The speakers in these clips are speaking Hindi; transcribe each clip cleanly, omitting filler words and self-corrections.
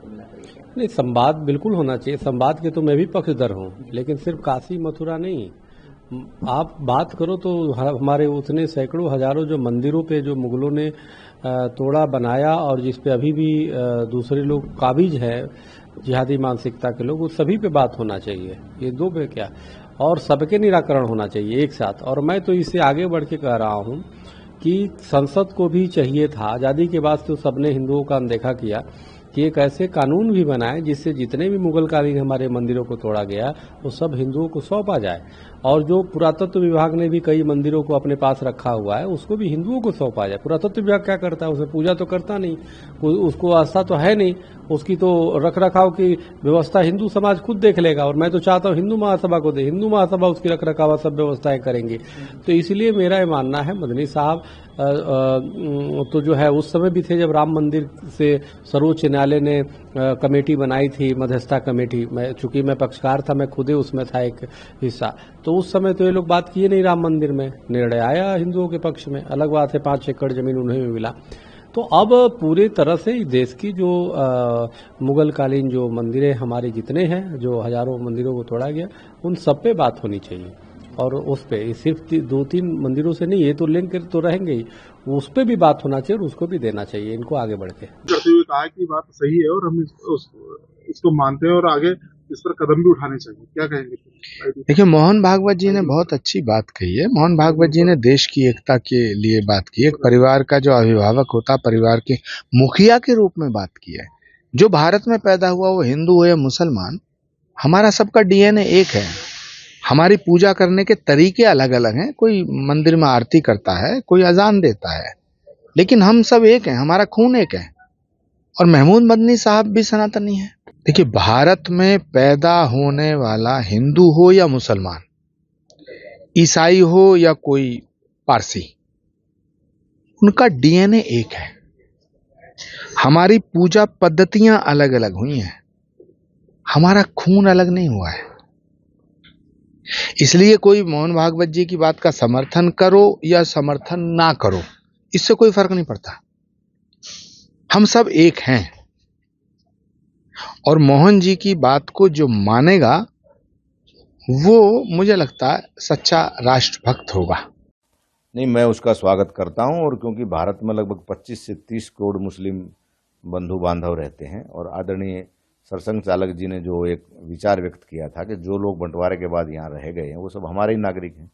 मिलना चाहिए? नहीं, संवाद बिल्कुल होना चाहिए। संवाद के तो मैं भी पक्षधर हूँ, लेकिन सिर्फ काशी मथुरा नहीं। आप बात करो तो हमारे उतने सैकड़ों हजारों जो मंदिरों पे जो मुगलों ने तोड़ा बनाया और जिस पे अभी भी दूसरे लोग काबिज है, जिहादी मानसिकता के लोग, उस सभी पे बात होना चाहिए। ये दो पे क्या, और सबके निराकरण होना चाहिए एक साथ। और मैं तो इससे आगे बढ़ के कह रहा हूँ कि संसद को भी चाहिए था, आज़ादी के बाद तो सबने हिंदुओं का अनदेखा किया, कि एक ऐसे कानून भी बनाए जिससे जितने भी मुगल कालीन हमारे मंदिरों को तोड़ा गया वो सब हिंदुओं को सौंपा जाए। और जो पुरातत्व विभाग ने भी कई मंदिरों को अपने पास रखा हुआ है उसको भी हिंदुओं को सौंपा जाए। पुरातत्व विभाग क्या करता है? उसे पूजा तो करता नहीं, उसको आस्था तो है नहीं, उसकी तो रख रखाव की व्यवस्था हिंदू समाज खुद देख लेगा। और मैं तो चाहता हूँ हिंदू महासभा को दे, हिंदू महासभा उसकी रख रखाव सब व्यवस्थाएं करेंगे। तो इसलिए मेरा ये मानना है, मदनी साहब तो जो है उस समय भी थे जब राम मंदिर से सर्वोच्च न्यायालय ने कमेटी बनाई थी, मध्यस्थता कमेटी। चूंकि मैं पक्षकार था, मैं खुदे उसमें था एक हिस्सा, तो उस समय तो ये लोग बात किए नहीं राम मंदिर में, निर्णय आया हिंदुओं के पक्ष में। अलग बात है 5 एकड़ जमीन उन्हें भी मिला। तो अब पूरे तरह से देश की जो मुगल कालीन जो मंदिरें हमारे जितने हैं, जो हजारों मंदिरों को तोड़ा गया, उन सब पे बात होनी चाहिए। और उस पे सिर्फ 2-3 मंदिरों से नहीं, ये तो लिंक तो रहेंगे ही, उस पे भी बात होना चाहिए और उसको भी देना चाहिए इनको आगे बढ़ के। करते हुए कहा कि बात सही है और हम इसको मानते हैं और आगे इस पर कदम भी उठाने चाहिए। क्या कहेंगे? देखिए, मोहन भागवत जी ने बहुत अच्छी बात कही है। मोहन भागवत जी ने देश की एकता के लिए बात की है। एक परिवार का जो अभिभावक होता, परिवार के मुखिया के रूप में बात की है। जो भारत में पैदा हुआ, वो हिंदू हो या मुसलमान, हमारा सबका डीएनए एक है। हमारी पूजा करने के तरीके अलग अलग हैं। कोई मंदिर में आरती करता है, कोई अजान देता है, लेकिन हम सब एक हैं, हमारा खून एक है। और महमूद मदनी साहब भी सनातनी है। देखिए, भारत में पैदा होने वाला हिंदू हो या मुसलमान, ईसाई हो या कोई पारसी, उनका डीएनए एक है। हमारी पूजा पद्धतियां अलग अलग हुई हैं, हमारा खून अलग नहीं हुआ है। इसलिए कोई मोहन भागवत जी की बात का समर्थन करो या समर्थन ना करो, इससे कोई फर्क नहीं पड़ता। हम सब एक हैं। और मोहन जी की बात को जो मानेगा, वो मुझे लगता है सच्चा राष्ट्रभक्त होगा। नहीं, मैं उसका स्वागत करता हूं। और क्योंकि भारत में लगभग 25 से 30 करोड़ मुस्लिम बंधु बांधव रहते हैं, और आदरणीय सरसंघ चालक जी ने जो एक विचार व्यक्त किया था कि जो लोग बंटवारे के बाद यहाँ रह गए हैं वो सब हमारे ही नागरिक हैं,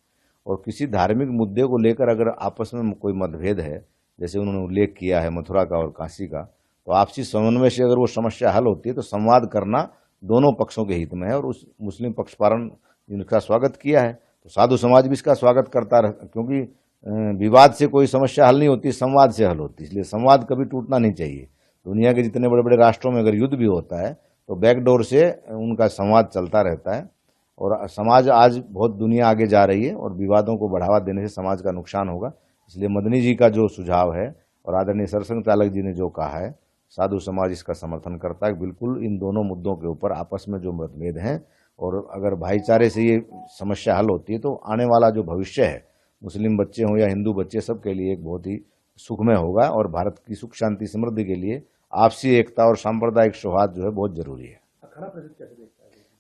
और किसी धार्मिक मुद्दे को लेकर अगर आपस में कोई मतभेद है, जैसे उन्होंने उल्लेख किया है मथुरा का और काशी का, तो आपसी समन्वय से अगर वो समस्या हल होती है तो संवाद करना दोनों पक्षों के हित में है। और उस मुस्लिम पक्षपारण जिनका स्वागत किया है, तो साधु समाज भी इसका स्वागत करता रहा, क्योंकि विवाद से कोई समस्या हल नहीं होती, संवाद से हल होती है। इसलिए संवाद कभी टूटना नहीं चाहिए। दुनिया के जितने बड़े बड़े राष्ट्रों में अगर युद्ध भी होता है तो बैकडोर से उनका संवाद चलता रहता है। और समाज आज बहुत दुनिया आगे जा रही है, और विवादों को बढ़ावा देने से समाज का नुकसान होगा। इसलिए मदनी जी का जो सुझाव है और आदरणीय सरसंघ चालक जी ने जो कहा है, साधु समाज इसका समर्थन करता है। बिल्कुल इन दोनों मुद्दों के ऊपर आपस में जो मतभेद हैं, और अगर भाईचारे से ये समस्या हल होती है तो आने वाला जो भविष्य है, मुस्लिम बच्चे हों या हिंदू बच्चे, सबके लिए एक बहुत ही सुखमय होगा। और भारत की सुख शांति समृद्धि के लिए आपसी एकता और सांप्रदायिक सौहार्द जो है बहुत जरूरी है।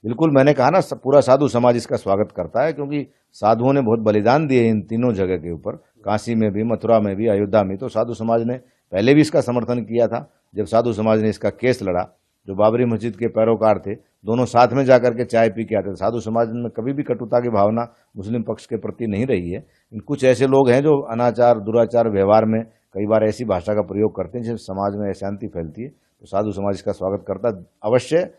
बिल्कुल, मैंने कहा ना, पूरा साधु समाज इसका स्वागत करता है, क्योंकि साधुओं ने बहुत बलिदान दिए इन तीनों जगह के ऊपर, काशी में भी, मथुरा में भी, अयोध्या में। तो साधु समाज ने पहले भी इसका समर्थन किया था। जब साधु समाज ने इसका केस लड़ा, जो बाबरी मस्जिद के पैरोकार थे, दोनों साथ में जाकर के चाय पी के आते थे। साधु समाज में कभी भी कटुता की भावना मुस्लिम पक्ष के प्रति नहीं रही है। कुछ ऐसे लोग हैं जो अनाचार, दुराचार व्यवहार में कई बार ऐसी भाषा का प्रयोग करते हैं जिससे समाज में अशांति फैलती है। तो साधु समाज इसका स्वागत करता है। अवश्य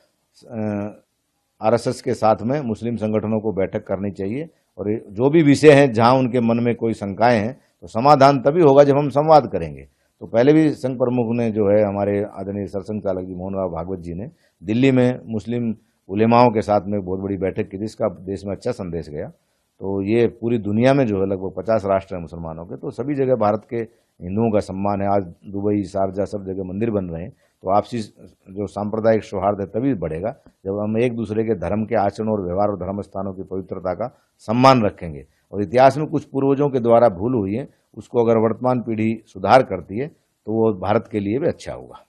आरएसएस के साथ में मुस्लिम संगठनों को बैठक करनी चाहिए, और जो भी विषय हैं जहां उनके मन में कोई शंकाएं हैं, तो समाधान तभी होगा जब हम संवाद करेंगे। तो पहले भी संघ प्रमुख ने जो है, हमारे आदरणीय सरसंघ चालक जी मोहन भागवत जी ने दिल्ली में मुस्लिम उलेमाओं के साथ में बहुत बड़ी बैठक की, जिसका देश में अच्छा संदेश गया। तो ये पूरी दुनिया में जो है लगभग 50 राष्ट्र हैं मुसलमानों के, तो सभी जगह भारत के हिंदुओं का सम्मान है। आज दुबई, शारजा, सब जगह मंदिर बन रहे हैं। तो आपसी जो सांप्रदायिक सौहार्द है तभी बढ़ेगा जब हम एक दूसरे के धर्म के आचरण और व्यवहार और धर्म स्थानों की पवित्रता का सम्मान रखेंगे। और इतिहास में कुछ पूर्वजों के द्वारा भूल हुई है, उसको अगर वर्तमान पीढ़ी सुधार करती है तो वो भारत के लिए भी अच्छा होगा।